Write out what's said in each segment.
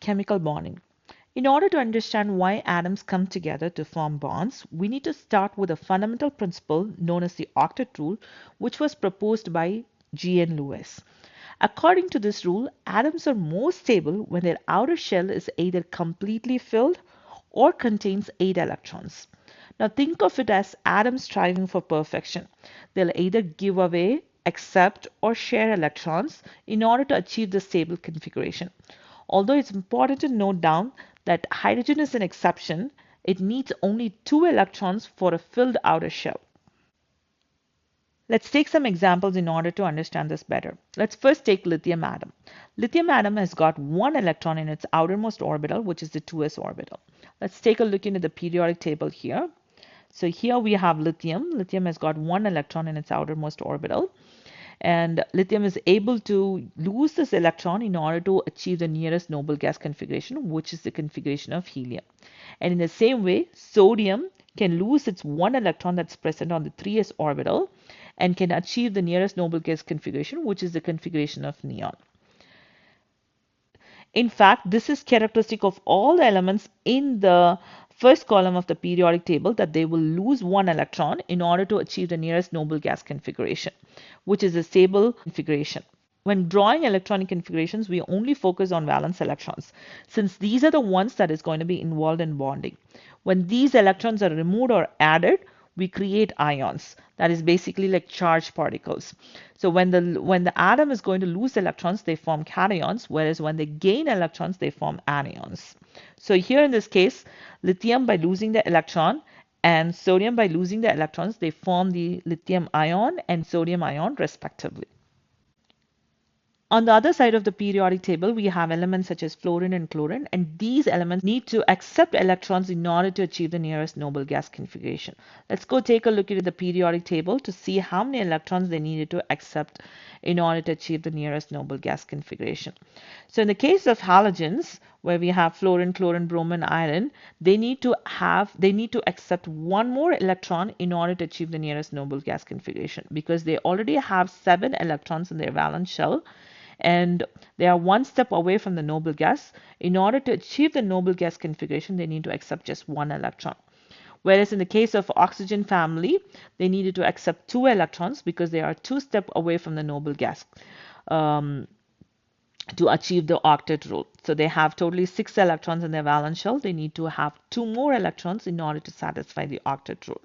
chemical bonding. In order to understand why atoms come together to form bonds, we need to start with a fundamental principle known as the octet rule, which was proposed by G.N. Lewis. According to this rule, atoms are most stable when their outer shell is either completely filled or contains 8 electrons. Now think of it as atoms striving for perfection. They'll either give away, accept, or share electrons in order to achieve the stable configuration. Although it's important to note down that hydrogen is an exception, it needs only 2 electrons for a filled outer shell. Let's take some examples in order to understand this better. Let's first take lithium atom. Lithium atom has got 1 electron in its outermost orbital, which is the 2s orbital. Let's take a look into the periodic table here. So here we have lithium. Lithium has got 1 electron in its outermost orbital. And lithium is able to lose this electron in order to achieve the nearest noble gas configuration, which is the configuration of helium. And in the same way, sodium can lose its 1 electron that's present on the 3s orbital and can achieve the nearest noble gas configuration, which is the configuration of neon. In fact, this is characteristic of all the elements in the first column of the periodic table, that they will lose 1 electron in order to achieve the nearest noble gas configuration, which is a stable configuration. When drawing electronic configurations, we only focus on valence electrons, since these are the ones that is going to be involved in bonding. When these electrons are removed or added, we create ions. That is basically like charged particles. So when the atom is going to lose electrons, they form cations, whereas when they gain electrons, they form anions. So here in this case, lithium by losing the electron and sodium by losing the electrons, they form the lithium ion and sodium ion respectively. On the other side of the periodic table, we have elements such as fluorine and chlorine, and these elements need to accept electrons in order to achieve the nearest noble gas configuration. Let's go take a look at the periodic table to see how many electrons they needed to accept in order to achieve the nearest noble gas configuration. So in the case of halogens, where we have fluorine, chlorine, bromine, iron, they need to accept 1 more electron in order to achieve the nearest noble gas configuration, because they already have 7 electrons in their valence shell and they are 1 step away from the noble gas. In order to achieve the noble gas configuration, they need to accept just 1 electron. Whereas in the case of oxygen family, they needed to accept 2 electrons because they are 2 steps away from the noble gas to achieve the octet rule. So they have totally 6 electrons in their valence shell. They need to have 2 more electrons in order to satisfy the octet rule.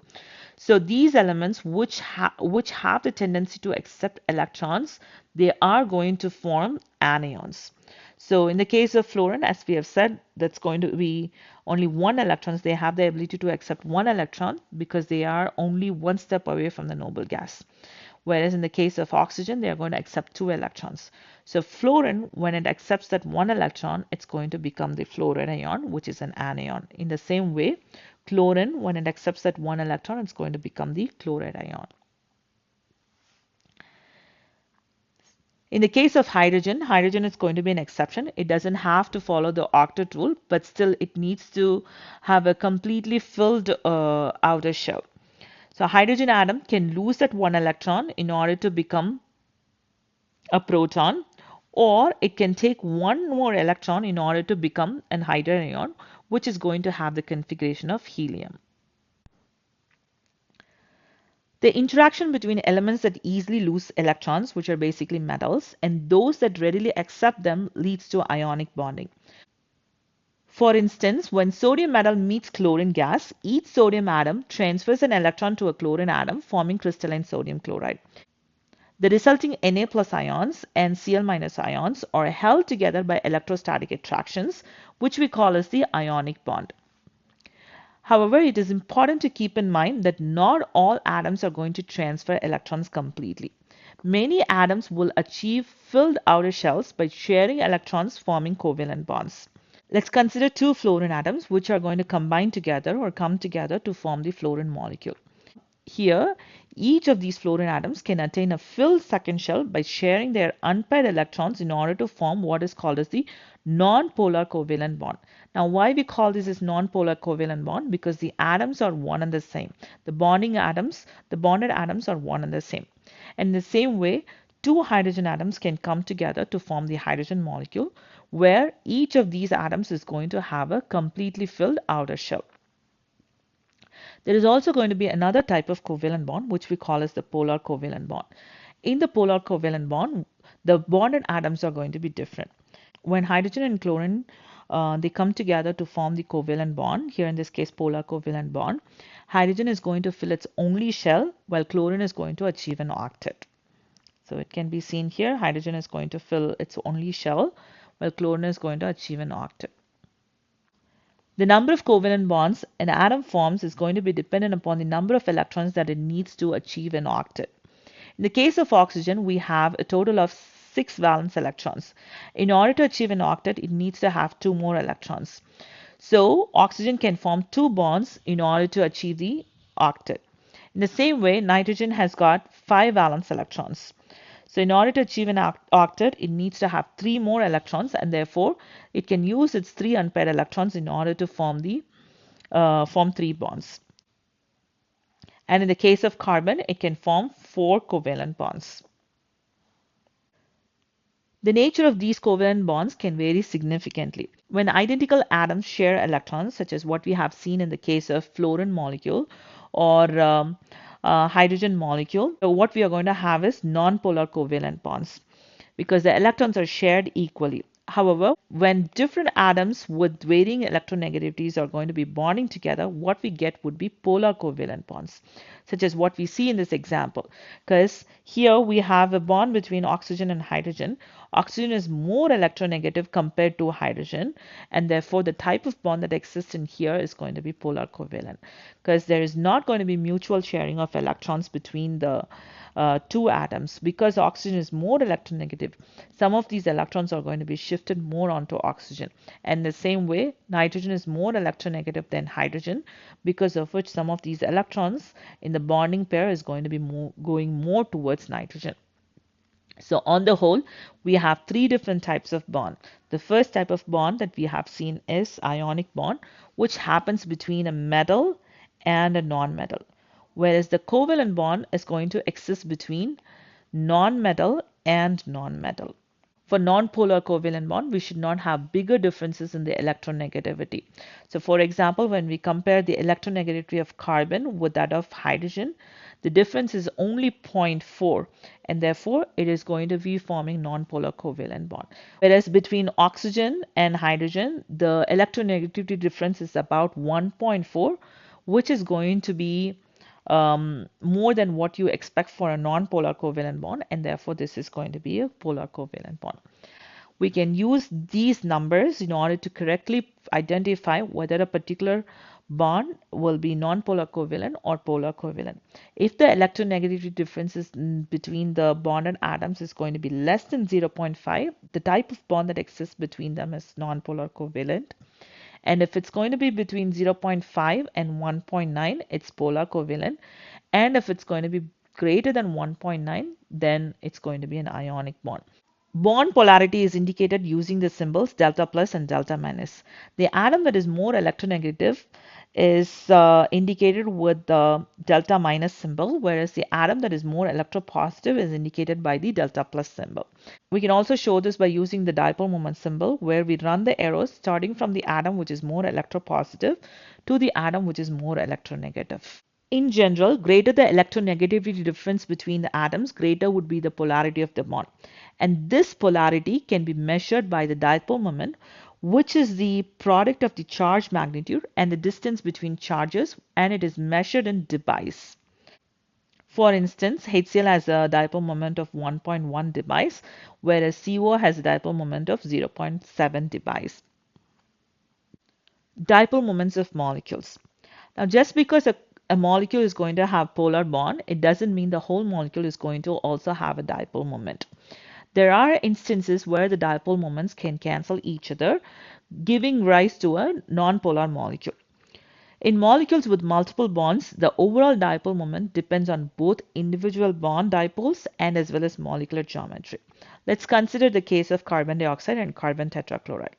So these elements which have the tendency to accept electrons, they are going to form anions. So in the case of fluorine, as we have said, that's going to be only 1 electrons. They have the ability to accept 1 electron because they are only 1 step away from the noble gas. Whereas in the case of oxygen, they are going to accept 2 electrons. So fluorine, when it accepts that 1 electron, it's going to become the fluorine ion, which is an anion. In the same way, chlorine, when it accepts that 1 electron, it's going to become the chloride ion. In the case of hydrogen, hydrogen is going to be an exception. It doesn't have to follow the octet rule, but still it needs to have a completely filled outer shell. So hydrogen atom can lose that 1 electron in order to become a proton, or it can take 1 more electron in order to become an hydrogen ion, which is going to have the configuration of helium. The interaction between elements that easily lose electrons, which are basically metals, and those that readily accept them leads to ionic bonding. For instance, when sodium metal meets chlorine gas, each sodium atom transfers an electron to a chlorine atom, forming crystalline sodium chloride. The resulting Na plus ions and Cl minus ions are held together by electrostatic attractions, which we call as the ionic bond. However, it is important to keep in mind that not all atoms are going to transfer electrons completely. Many atoms will achieve filled outer shells by sharing electrons, forming covalent bonds. Let's consider 2 fluorine atoms which are going to combine together or come together to form the fluorine molecule. Here, each of these fluorine atoms can attain a filled second shell by sharing their unpaired electrons in order to form what is called as the non-polar covalent bond. Now, why we call this as non-polar covalent bond? Because the atoms are one and the same. The bonded atoms are one and the same. And in the same way, two hydrogen atoms can come together to form the hydrogen molecule, where each of these atoms is going to have a completely filled outer shell. There is also going to be another type of covalent bond, which we call as the polar covalent bond. In the polar covalent bond, the bonded atoms are going to be different. When hydrogen and chlorine they come together to form the covalent bond, here in this case polar covalent bond, hydrogen is going to fill its only shell while chlorine is going to achieve an octet. So it can be seen here, hydrogen is going to fill its only shell while chlorine is going to achieve an octet. The number of covalent bonds an atom forms is going to be dependent upon the number of electrons that it needs to achieve an octet. In the case of oxygen, we have a total of 6 valence electrons. In order to achieve an octet, it needs to have 2 more electrons. So oxygen can form 2 bonds in order to achieve the octet. In the same way, nitrogen has got 5 valence electrons. So in order to achieve an octet, it needs to have 3 more electrons, and therefore it can use its 3 unpaired electrons in order to form 3 bonds. And in the case of carbon, it can form 4 covalent bonds. The nature of these covalent bonds can vary significantly. When identical atoms share electrons, such as what we have seen in the case of fluorine molecule or hydrogen molecule, so what we are going to have is non-polar covalent bonds because the electrons are shared equally. However, when different atoms with varying electronegativities are going to be bonding together, what we get would be polar covalent bonds, such as what we see in this example. Because here we have a bond between oxygen and hydrogen. Oxygen is more electronegative compared to hydrogen, and therefore the type of bond that exists in here is going to be polar covalent, because there is not going to be mutual sharing of electrons between the two atoms. Because oxygen is more electronegative, some of these electrons are going to be shifted more onto oxygen. And the same way, nitrogen is more electronegative than hydrogen, because of which some of these electrons in the bonding pair is going to be going more towards nitrogen. So on the whole, we have 3 different types of bond. The first type of bond that we have seen is ionic bond, which happens between a metal and a non-metal, whereas the covalent bond is going to exist between non-metal and non-metal. For non-polar covalent bond, we should not have bigger differences in the electronegativity. So for example, when we compare the electronegativity of carbon with that of hydrogen, the difference is only 0.4, and therefore it is going to be forming non-polar covalent bond. Whereas between oxygen and hydrogen, the electronegativity difference is about 1.4, which is going to be more than what you expect for a non-polar covalent bond, and therefore this is going to be a polar covalent bond. We can use these numbers in order to correctly identify whether a particular bond will be non-polar covalent or polar covalent. If the electronegativity differences between the bonded atoms is going to be less than 0.5, the type of bond that exists between them is non-polar covalent. And if it's going to be between 0.5 and 1.9, it's polar covalent. And if it's going to be greater than 1.9, then it's going to be an ionic bond. Bond polarity is indicated using the symbols delta plus and delta minus. The atom that is more electronegative is indicated with the delta minus symbol, whereas the atom that is more electropositive is indicated by the delta plus symbol. We can also show this by using the dipole moment symbol, where we run the arrows starting from the atom which is more electropositive to the atom which is more electronegative. In general, greater the electronegativity difference between the atoms, greater would be the polarity of the bond. And this polarity can be measured by the dipole moment, which is the product of the charge magnitude and the distance between charges, and it is measured in debye. For instance, HCl has a dipole moment of 1.1 debye, whereas CO has a dipole moment of 0.7 debye. Dipole moments of molecules. Now, just because a molecule is going to have polar bond, it doesn't mean the whole molecule is going to also have a dipole moment. There are instances where the dipole moments can cancel each other, giving rise to a non-polar molecule. In molecules with multiple bonds, the overall dipole moment depends on both individual bond dipoles and as well as molecular geometry. Let's consider the case of carbon dioxide and carbon tetrachloride.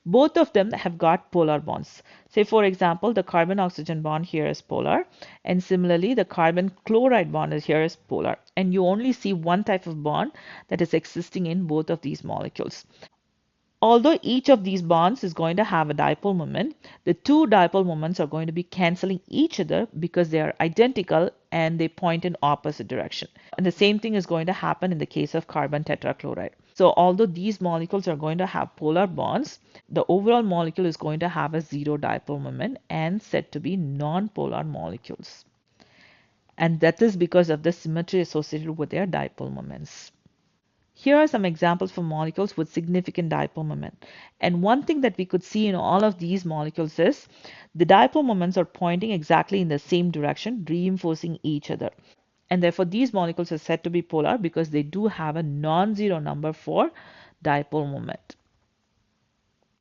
both of them have got polar bonds. Say, for example, the carbon-oxygen bond here is polar, and similarly, the carbon-chloride bond is here is polar. And you only see one type of bond that is existing in both of these molecules. Although each of these bonds is going to have a dipole moment, the two dipole moments are going to be canceling each other because they are identical and they point in opposite direction. And the same thing is going to happen in the case of carbon tetrachloride. So although these molecules are going to have polar bonds, the overall molecule is going to have a zero dipole moment and said to be non-polar molecules. And that is because of the symmetry associated with their dipole moments. Here are some examples for molecules with significant dipole moment. And one thing that we could see in all of these molecules is the dipole moments are pointing exactly in the same direction, reinforcing each other. And therefore, these molecules are said to be polar because they do have a non-zero number for dipole moment.